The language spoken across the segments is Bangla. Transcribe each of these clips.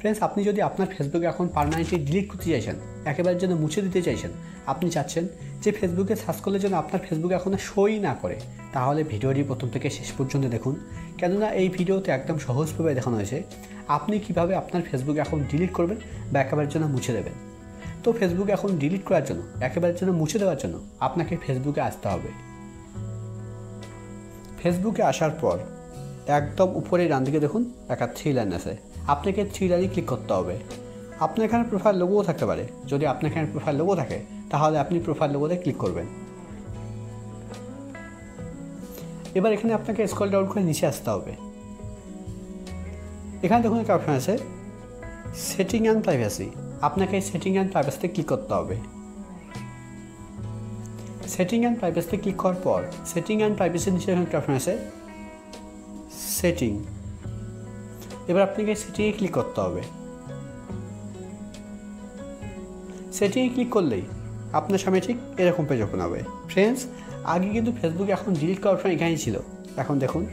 ফ্রেন্ডস, আপনি যদি আপনার ফেসবুক অ্যাকাউন্ট পার্মানেন্টলি ডিলিট করতে চাইছেন, একেবারে যেন মুছে দিতে চাইছেন, আপনি চাচ্ছেন যে ফেসবুকে সার্চ করলে যেন আপনার ফেসবুক অ্যাকাউন্টে শোই না করে, তাহলে ভিডিওটি প্রথম থেকে শেষ পর্যন্ত দেখুন। কেননা এই ভিডিওতে একদম সহজভাবে দেখানো হয়েছে আপনি কিভাবে আপনার ফেসবুক অ্যাকাউন্ট ডিলিট করবেন বা একেবারে যেন মুছে দেবেন। তো ফেসবুক অ্যাকাউন্ট ডিলিট করার জন্য, একেবারে যেন মুছে দেওয়ার জন্য আপনাকে ফেসবুকে আসতে হবে। ফেসবুকে আসার পর একদম উপরে ডান দিকে দেখুন একটা 3 লাইন আছে, আপনাকে 3 লাইনে ক্লিক করতে হবে। আপনার এখানে প্রোফাইল লোগোও থাকতে পারে, যদি আপনার এখানে প্রোফাইল লোগো থাকে তাহলে আপনি প্রোফাইল লোগোতে ক্লিক করবেন। এবার এখানে আপনাকে স্ক্রল ডাউন করে নিচে আসতে হবে। এখানে দেখুন একটা অপশন আছে সেটিং অ্যান্ড প্রাইভেসি, আপনাকে সেটিং অ্যান্ড প্রাইভেসিতে ক্লিক করতে হবে। সেটিং অ্যান্ড প্রাইভেসিতে ক্লিক করার পর সেটিং অ্যান্ড প্রাইভেসির নিচে একটা অপশন আছে সেটিং। এবার আপনাকে সেটিংয়ে ক্লিক করতে হবে। সেটিংয়ে ক্লিক করলেই আপনার সামনে ঠিক এরকম পেজ ওপেন হবে। ফ্রেন্ডস, আগে কিন্তু ফেসবুক এখন ডিলিট করার অপশন এখানেই ছিল, এখন দেখুন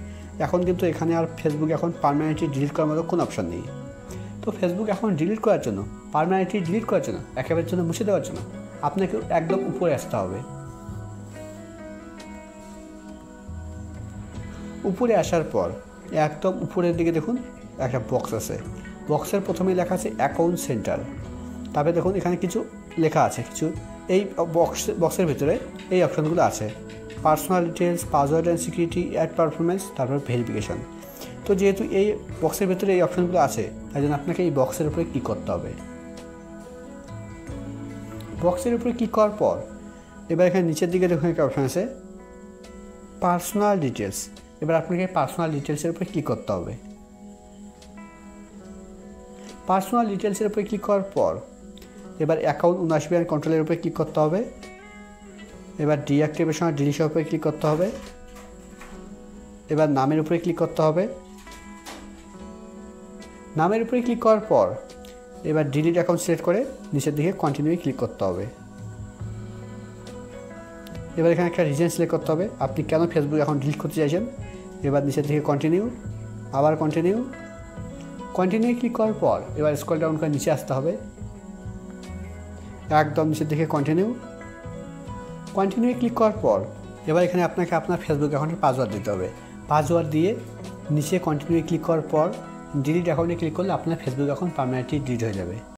এখন কিন্তু এখানে আর ফেসবুক এখন পার্মানেন্টলি ডিলিট করার মতো কোনো অপশন নেই। তো ফেসবুক এখন ডিলিট করার জন্য, পার্মানেন্টলি ডিলিট করার জন্য, একেবারে জন্য মুছে দেওয়ার জন্য আপনাকে একদম উপরে আসতে হবে। উপরে আসার পর একদম উপরের দিকে দেখুন একটা বক্স আছে, বক্সের প্রথমেই লেখা আছে অ্যাকাউন্ট সেন্টার। তারপরে দেখুন এখানে কিছু লেখা আছে, কিছু এই বক্সের ভিতরে এই অপশানগুলো আছে personal details, password and security, ad performance, তারপর ভেরিফিকেশন। তো যেহেতু এই বক্সের ভিতরে এই অপশানগুলো আছে, তাই জন্য আপনাকে এই বক্সের উপরে ক্লিক করতে হবে। বক্সের উপরে ক্লিক করার পর এবার এখানে নিচের দিকে দেখুন একটা অপশান আছে পার্সোনাল ডিটেলস। এবার আপনাকে পার্সোনাল ডিটেলসের উপরে ক্লিক করতে হবে। পার্সোনাল ডিটেলসের উপরে ক্লিক করার পর এবার অ্যাকাউন্ট ওনারশিপ অ্যান্ড কন্ট্রোলের উপরে ক্লিক করতে হবে। এবার ডিঅ্যাক্টিভেশন আর ডিলিশনের উপরে ক্লিক করতে হবে। এবার নামের উপরে ক্লিক করতে হবে। নামের উপরে ক্লিক করার পর এবার ডিলিট অ্যাকাউন্ট সিলেক্ট করে নিচের দিকে কন্টিনিউ ক্লিক করতে হবে। এবার এখানে একটা রিজন সিলেক্ট করতে হবে, আপনি কেন ফেসবুক অ্যাকাউন্ট ডিলিট করতে চাইছেন। এবার নিচের দিকে কন্টিনিউ, আবার কন্টিনিউ ক্লিক করার পর এবার স্ক্রল ডাউন করে নিচে আসতে হবে, একদম নিচের দিকে কন্টিনিউ ক্লিক করার পর এবার এখানে আপনাকে আপনার ফেসবুক অ্যাকাউন্টের পাসওয়ার্ড দিতে হবে। পাসওয়ার্ড দিয়ে নিচে কন্টিনিউ ক্লিক করার পর ডিলিট অ্যাকাউন্টে ক্লিক করলে আপনার ফেসবুক অ্যাকাউন্ট পার্মানেন্টলি ডিলিট হয়ে যাবে।